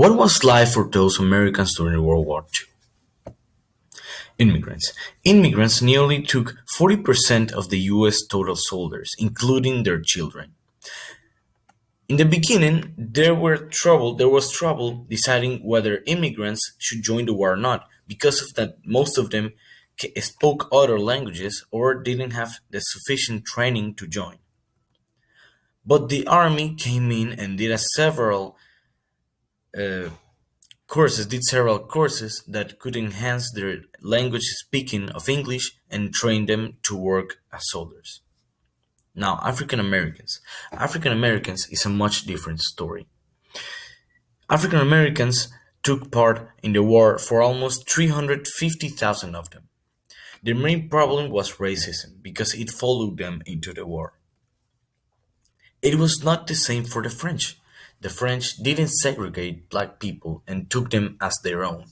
What was life for those Americans during World War II? Immigrants. Immigrants nearly took 40% of the US total soldiers, including their children. In the beginning, there was trouble deciding whether immigrants should join the war or not, because of that most of them spoke other languages or didn't have the sufficient training to join. But the army came in and uh, did several courses that could enhance their language speaking of English and train them to work as soldiers. Now, African Americans. African Americans is a much different story. African Americans took part in the war for almost 350,000 of them. Their main problem was racism because it followed them into the war. It was not the same for the French. The French didn't segregate black people and took them as their own.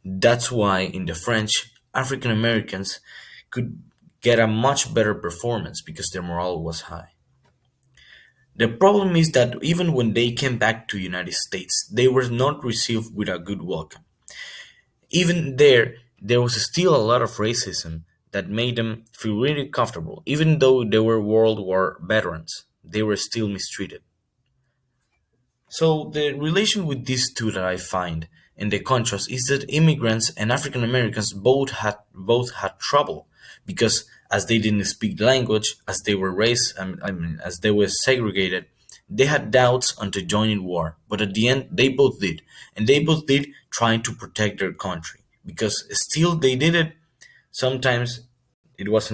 That's why in the French, African Americans could get a much better performance because their morale was high. The problem is that even when they came back to United States, they were not received with a good welcome. Even there was still a lot of racism that made them feel really comfortable. Even though they were World War veterans, they were still mistreated. So the relation with these two that I find and the contrast is that immigrants and African Americans both had trouble because as they didn't speak the language, as they were raised, as they were segregated, they had doubts until joining war. But at the end, they both did, and they both did trying to protect their country because still they did it. Sometimes it wasn't